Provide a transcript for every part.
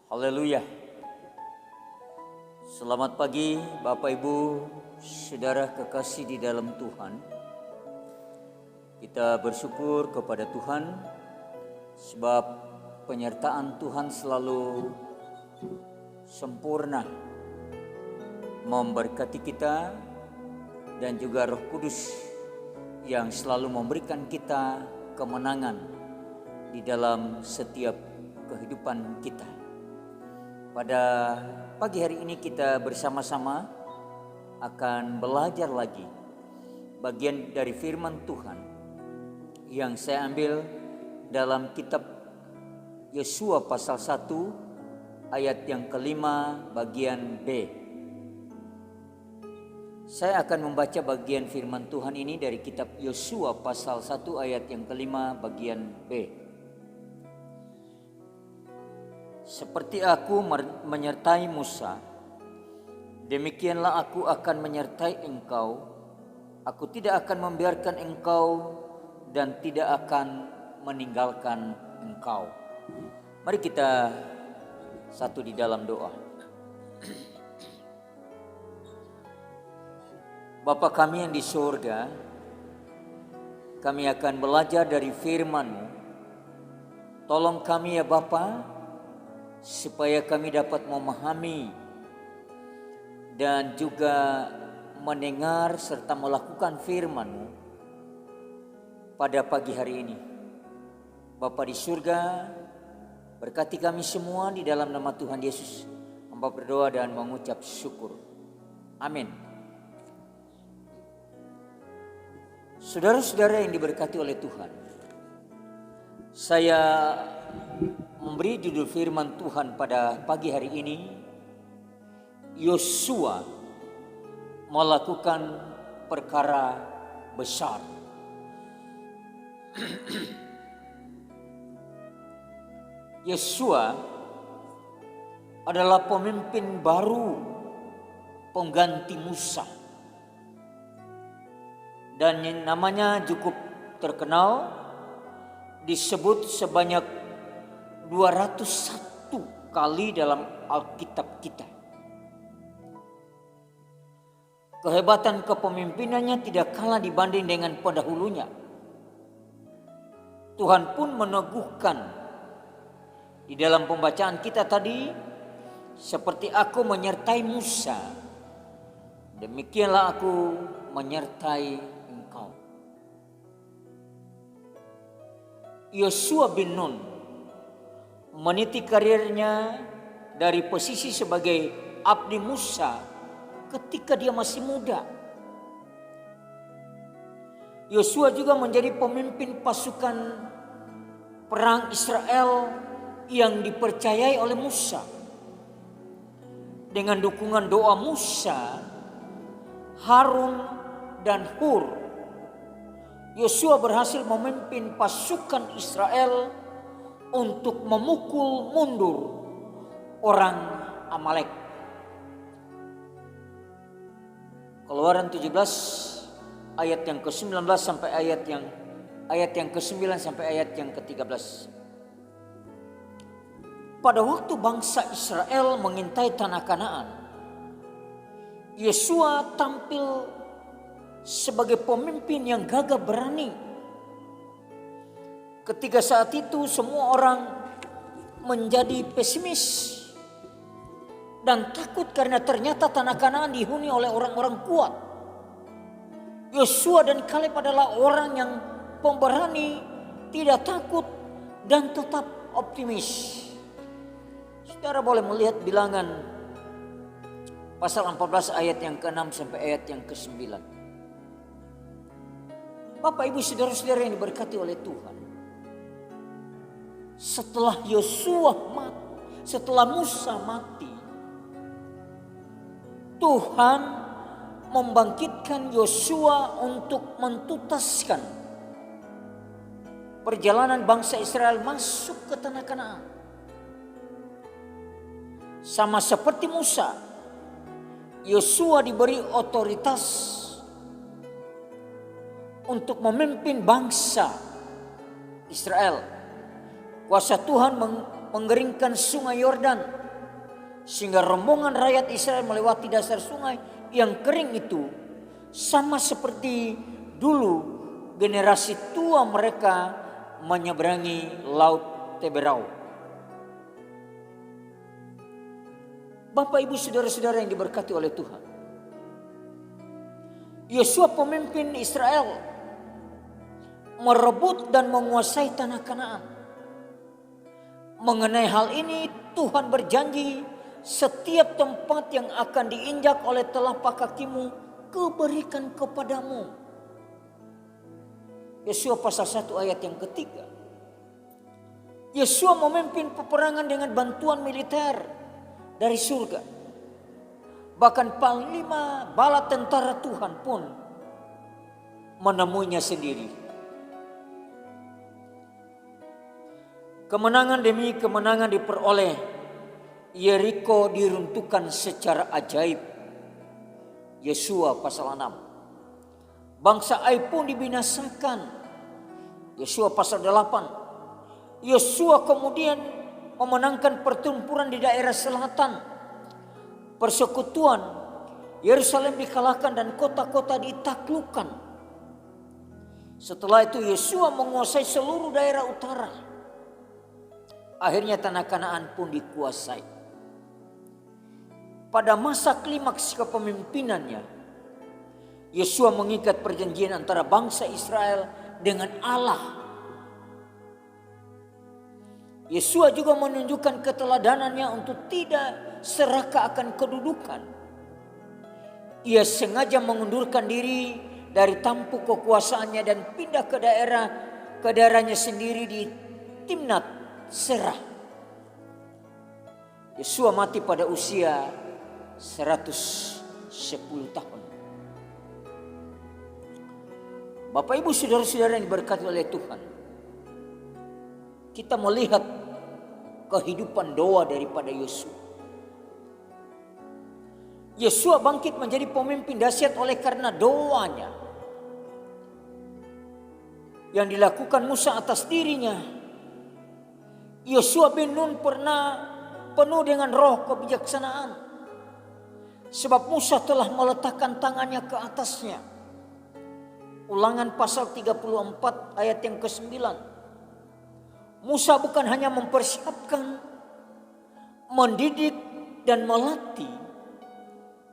Haleluya. Selamat pagi Bapak Ibu, Saudara kekasih di dalam Tuhan. Kita bersyukur kepada Tuhan sebab penyertaan Tuhan selalu sempurna memberkati kita, dan juga Roh Kudus yang selalu memberikan kita kemenangan di dalam setiap kehidupan kita. Pada pagi hari ini kita bersama-sama akan belajar lagi bagian dari firman Tuhan yang saya ambil dalam kitab Yosua pasal 1 ayat yang kelima bagian B. Saya akan membaca bagian firman Tuhan ini dari kitab Yosua pasal 1 ayat yang kelima bagian B. Seperti aku menyertai Musa, demikianlah aku akan menyertai engkau. Aku tidak akan membiarkan engkau dan tidak akan meninggalkan engkau. Mari kita satu di dalam doa. Bapa kami yang di surga, kami akan belajar dari firman-Mu. Tolong kami ya Bapa, supaya kami dapat memahami dan juga mendengar serta melakukan firman-Mu pada pagi hari ini. Bapa di surga, berkati kami semua di dalam nama Tuhan Yesus. Hamba berdoa dan mengucap syukur. Amin. Saudara-saudara yang diberkati oleh Tuhan, saya memberi judul firman Tuhan pada pagi hari ini, Yosua melakukan perkara besar. Yosua adalah pemimpin baru pengganti Musa, dan namanya cukup terkenal, disebut sebanyak 201 kali dalam Alkitab kita. Kehebatan kepemimpinannya tidak kalah dibanding dengan pendahulunya. Tuhan pun meneguhkan di dalam pembacaan kita tadi, seperti aku menyertai Musa, demikianlah aku menyertai engkau. Yosua bin Nun meniti karirnya dari posisi sebagai abdi Musa ketika dia masih muda. Yosua juga menjadi pemimpin pasukan perang Israel yang dipercayai oleh Musa. Dengan dukungan doa Musa, Harun, dan Hur, Yosua berhasil memimpin pasukan Israel untuk memukul mundur orang Amalek. Keluaran 17 ayat yang ke-19 sampai ayat yang ke-9 sampai ayat yang ke-13. Pada waktu bangsa Israel mengintai tanah Kanaan, Yosua tampil sebagai pemimpin yang gagah berani. Ketika saat itu semua orang menjadi pesimis dan takut karena ternyata tanah Kanaan dihuni oleh orang-orang kuat. Yosua dan Kaleb adalah orang yang pemberani, tidak takut dan tetap optimis. Saudara boleh melihat bilangan pasal 14 ayat yang ke-6 sampai ayat yang ke-9. Bapak Ibu saudara-saudara yang diberkati oleh Tuhan, setelah Musa mati, Tuhan membangkitkan Yosua untuk mentuntaskan perjalanan bangsa Israel masuk ke tanah Kanaan. Sama seperti Musa, Yosua diberi otoritas untuk memimpin bangsa Israel. Kuasa Tuhan mengeringkan sungai Yordan, sehingga rombongan rakyat Israel melewati dasar sungai yang kering itu, sama seperti dulu generasi tua mereka menyeberangi laut Teberau. Bapak, Ibu, saudara-saudara yang diberkati oleh Tuhan, Yosua pemimpin Israel merebut dan menguasai tanah Kanaan. Mengenai hal ini Tuhan berjanji, setiap tempat yang akan diinjak oleh telapak kakimu kuberikan kepadamu. Yosua pasal 1 ayat yang ketiga. Yosua memimpin peperangan dengan bantuan militer dari surga. Bahkan panglima bala tentara Tuhan pun menemuinya sendiri. Kemenangan demi kemenangan diperoleh. Yeriko diruntuhkan secara ajaib. Yosua pasal 6. Bangsa Ai pun dibinasakan. Yosua pasal 8. Yosua kemudian memenangkan pertempuran di daerah selatan. Persekutuan Yerusalem dikalahkan dan kota-kota ditaklukkan. Setelah itu Yosua menguasai seluruh daerah utara. Akhirnya tanah Kanaan pun dikuasai. Pada masa klimaks kepemimpinannya, Yosua mengikat perjanjian antara bangsa Israel dengan Allah. Yosua juga menunjukkan keteladanannya untuk tidak serakah akan kedudukan. Ia sengaja mengundurkan diri dari tampuk kekuasaannya dan pindah ke daerahnya sendiri di Timnat Serah. Yosua mati pada usia 110 tahun. Bapak, Ibu, saudara-saudara yang diberkati oleh Tuhan, kita melihat kehidupan doa daripada Yosua. Yosua bangkit menjadi pemimpin dahsyat oleh karena doanya yang dilakukan Musa atas dirinya. Yosua bin Nun pernah penuh dengan roh kebijaksanaan, sebab Musa telah meletakkan tangannya ke atasnya. Ulangan pasal 34 ayat yang ke-9. Musa bukan hanya mempersiapkan, mendidik dan melatih,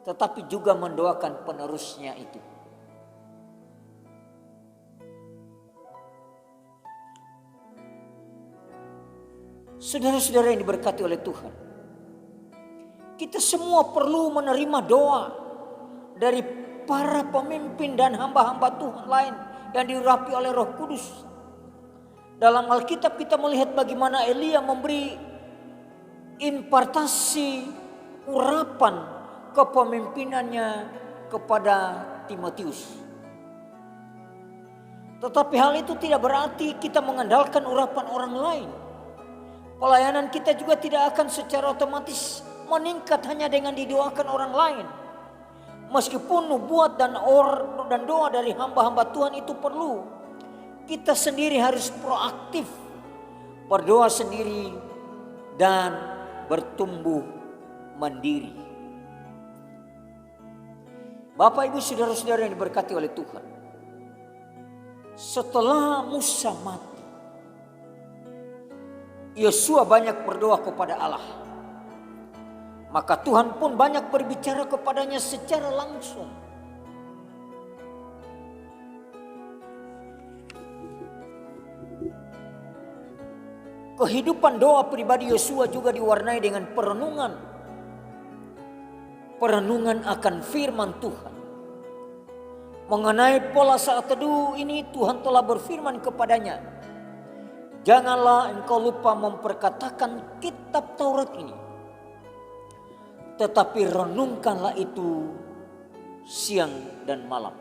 tetapi juga mendoakan penerusnya itu. Saudara-saudara yang diberkati oleh Tuhan, kita semua perlu menerima doa dari para pemimpin dan hamba-hamba Tuhan lain yang diurapi oleh Roh Kudus. Dalam Alkitab kita melihat bagaimana Elia memberi impartasi urapan kepemimpinannya kepada Timotius. Tetapi hal itu tidak berarti kita mengandalkan urapan orang lain. Pelayanan kita juga tidak akan secara otomatis meningkat hanya dengan didoakan orang lain. Meskipun nubuat dan doa dari hamba-hamba Tuhan itu perlu, kita sendiri harus proaktif, berdoa sendiri dan bertumbuh mandiri. Bapak, Ibu, saudara-saudara yang diberkati oleh Tuhan, setelah Musa mati, Yosua banyak berdoa kepada Allah. Maka Tuhan pun banyak berbicara kepadanya secara langsung. Kehidupan doa pribadi Yosua juga diwarnai dengan perenungan akan firman Tuhan. Mengenai pola saat teduh ini, Tuhan telah berfirman kepadanya, "Janganlah engkau lupa memperkatakan kitab Taurat ini, tetapi renungkanlah itu siang dan malam."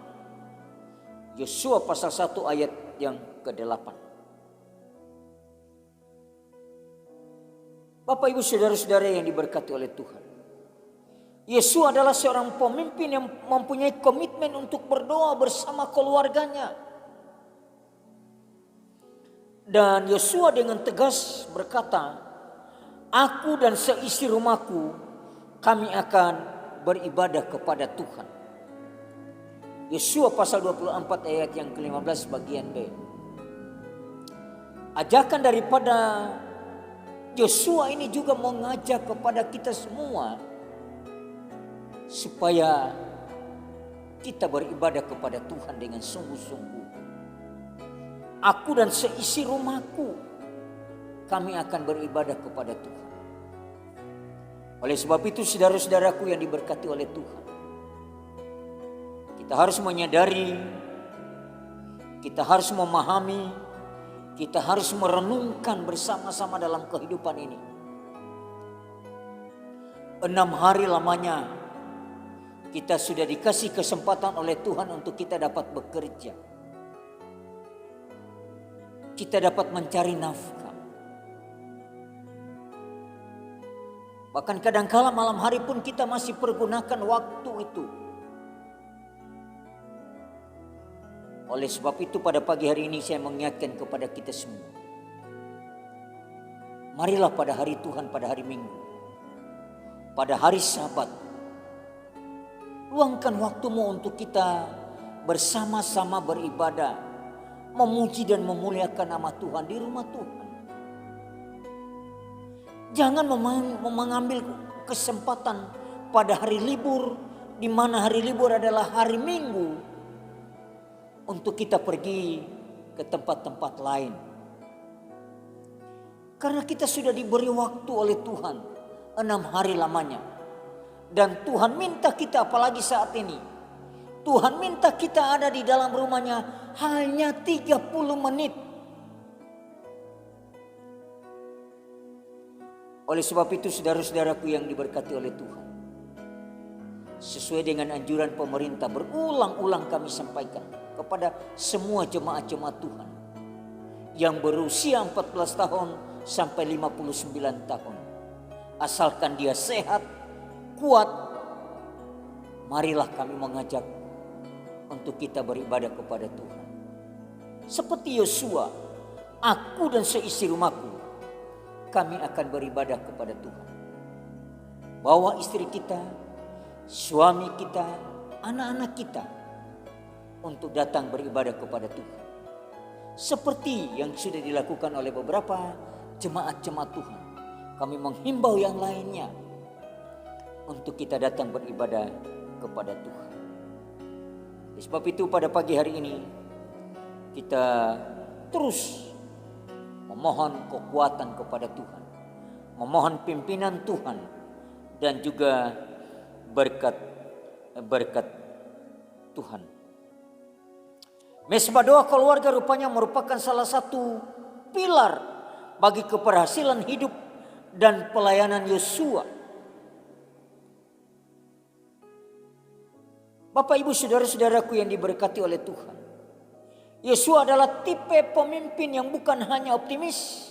Yosua pasal 1 ayat yang ke-8. Bapak, Ibu, saudara-saudara yang diberkati oleh Tuhan, Yosua adalah seorang pemimpin yang mempunyai komitmen untuk berdoa bersama keluarganya. Dan Yosua dengan tegas berkata aku dan seisi rumahku, kami akan beribadah kepada Tuhan. Yosua pasal 24 ayat yang ke-15 bagian B. Ajakan daripada Yosua ini juga mengajak kepada kita semua supaya kita beribadah kepada Tuhan dengan sungguh-sungguh. Aku dan seisi rumahku, kami akan beribadah kepada Tuhan. Oleh sebab itu saudara-saudaraku yang diberkati oleh Tuhan, kita harus menyadari, kita harus memahami, kita harus merenungkan bersama-sama dalam kehidupan ini. 6 hari lamanya kita sudah dikasih kesempatan oleh Tuhan untuk kita dapat bekerja. Kita dapat mencari nafkah. Bahkan kadangkala malam hari pun kita masih pergunakan waktu itu. Oleh sebab itu pada pagi hari ini saya mengingatkan kepada kita semua. Marilah pada hari Tuhan, pada hari Minggu, pada hari Sabat, luangkan waktumu untuk kita bersama-sama beribadah, memuji dan memuliakan nama Tuhan di rumah Tuhan. Jangan mengambil kesempatan pada hari libur, di mana hari libur adalah hari Minggu, untuk kita pergi ke tempat-tempat lain. Karena kita sudah diberi waktu oleh Tuhan 6 hari lamanya. Dan Tuhan minta kita, apalagi saat ini, Tuhan minta kita ada di dalam rumahnya hanya 30 menit. Oleh sebab itu saudara-saudaraku yang diberkati oleh Tuhan, sesuai dengan anjuran pemerintah, berulang-ulang kami sampaikan kepada semua jemaat-jemaat Tuhan yang berusia 14 tahun sampai 59 tahun. Asalkan dia sehat, kuat, marilah kami mengajak untuk kita beribadah kepada Tuhan. Seperti Yosua, aku dan seisi rumahku, kami akan beribadah kepada Tuhan. Bawa istri kita, suami kita, anak-anak kita untuk datang beribadah kepada Tuhan. Seperti yang sudah dilakukan oleh beberapa jemaat-jemaat Tuhan, kami menghimbau yang lainnya untuk kita datang beribadah kepada Tuhan. Sebab itu pada pagi hari ini kita terus memohon kekuatan kepada Tuhan, memohon pimpinan Tuhan, dan juga berkat Tuhan. Mesbah doa keluarga rupanya merupakan salah satu pilar bagi keberhasilan hidup dan pelayanan Yosua. Bapak, Ibu, saudara-saudaraku yang diberkati oleh Tuhan, Yosua adalah tipe pemimpin yang bukan hanya optimis,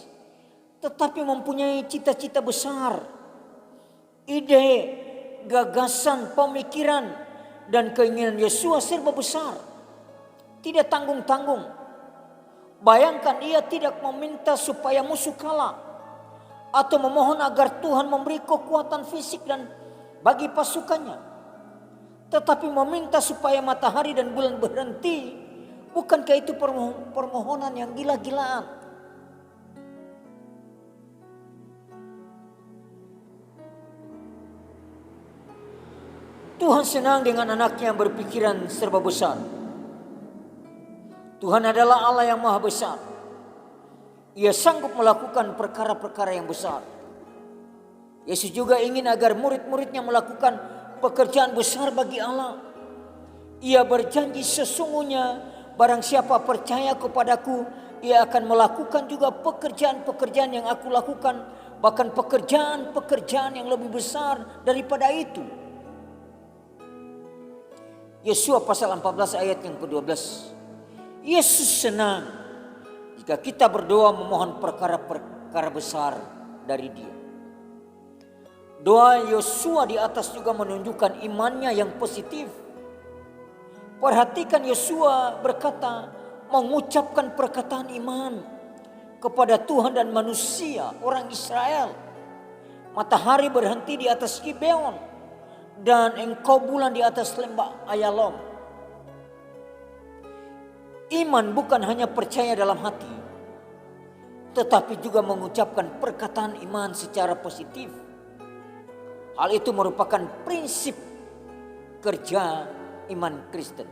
tetapi mempunyai cita-cita besar, ide, gagasan, pemikiran, dan keinginan Yosua serba besar. Tidak tanggung-tanggung. Bayangkan, ia tidak meminta supaya musuh kalah atau memohon agar Tuhan memberi kekuatan fisik dan bagi pasukannya, tetapi meminta supaya matahari dan bulan berhenti. Bukankah itu permohonan yang gila-gilaan? Tuhan senang dengan anaknya yang berpikiran serba besar. Tuhan adalah Allah yang maha besar. Ia sanggup melakukan perkara-perkara yang besar. Yesus juga ingin agar murid-muridnya melakukan pekerjaan besar bagi Allah. Ia berjanji, sesungguhnya barang siapa percaya kepadaku, ia akan melakukan juga pekerjaan-pekerjaan yang aku lakukan, bahkan pekerjaan-pekerjaan yang lebih besar daripada itu. Yosua pasal 14 ayat yang ke-12. Yesus senang jika kita berdoa memohon perkara-perkara besar dari Dia. Doa Yosua di atas juga menunjukkan imannya yang positif. Perhatikan, Yosua berkata, mengucapkan perkataan iman kepada Tuhan dan manusia, orang Israel. Matahari berhenti di atas Gibeon, dan engkau bulan di atas lembah Ayalon. Iman bukan hanya percaya dalam hati, tetapi juga mengucapkan perkataan iman secara positif. Hal itu merupakan prinsip kerja iman Kristen.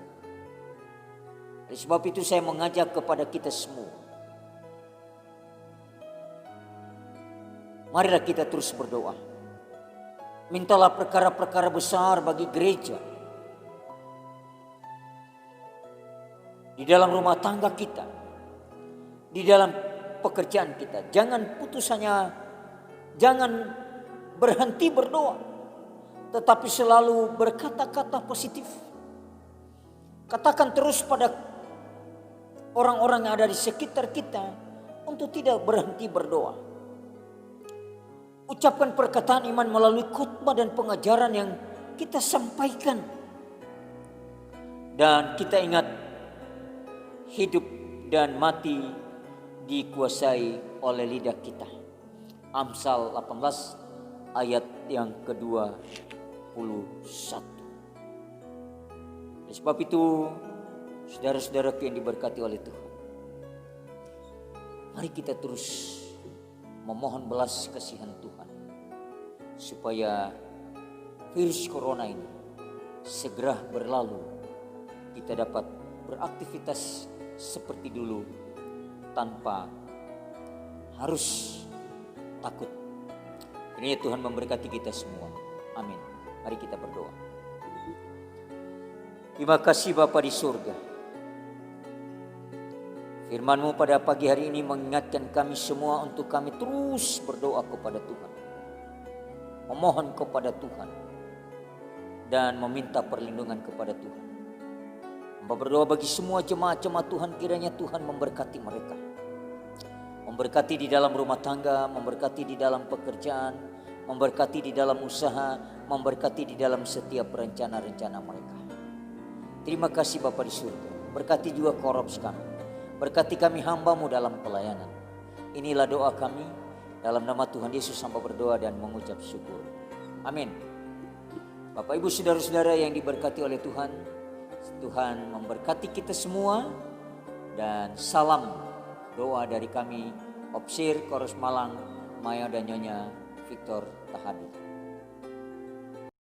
Oleh sebab itu saya mengajak kepada kita semua, marilah kita terus berdoa. Mintalah perkara-perkara besar bagi gereja, di dalam rumah tangga kita, di dalam pekerjaan kita. Jangan berhenti berdoa, tetapi selalu berkata-kata positif. Katakan terus pada orang-orang yang ada di sekitar kita untuk tidak berhenti berdoa. Ucapkan perkataan iman melalui khotbah dan pengajaran yang kita sampaikan. Dan kita ingat, hidup dan mati dikuasai oleh lidah kita. Amsal 18 ayat yang ke-21. Oleh sebab itu, saudara-saudaraku yang diberkati oleh Tuhan, mari kita terus memohon belas kasihan Tuhan, supaya virus corona ini segera berlalu, kita dapat beraktivitas seperti dulu tanpa harus takut. Kiranya Tuhan memberkati kita semua. Amin. Mari kita berdoa. Terima kasih Bapa di surga. Firman-Mu pada pagi hari ini mengingatkan kami semua untuk kami terus berdoa kepada Tuhan, memohon kepada Tuhan, dan meminta perlindungan kepada Tuhan. Hamba berdoa bagi semua jemaat-jemaat Tuhan, kiranya Tuhan memberkati mereka. Memberkati di dalam rumah tangga, memberkati di dalam pekerjaan, memberkati di dalam usaha, memberkati di dalam setiap rencana-rencana mereka. Terima kasih Bapa di surga. Berkati juga Korops kami. Berkati kami hamba-Mu dalam pelayanan. Inilah doa kami. Dalam nama Tuhan Yesus hamba berdoa dan mengucap syukur. Amin. Bapak Ibu saudara-saudara yang diberkati oleh Tuhan, Tuhan memberkati kita semua. Dan salam doa dari kami, Opsir Koros Malang, Maya dan Nyonya Victor Tahadi.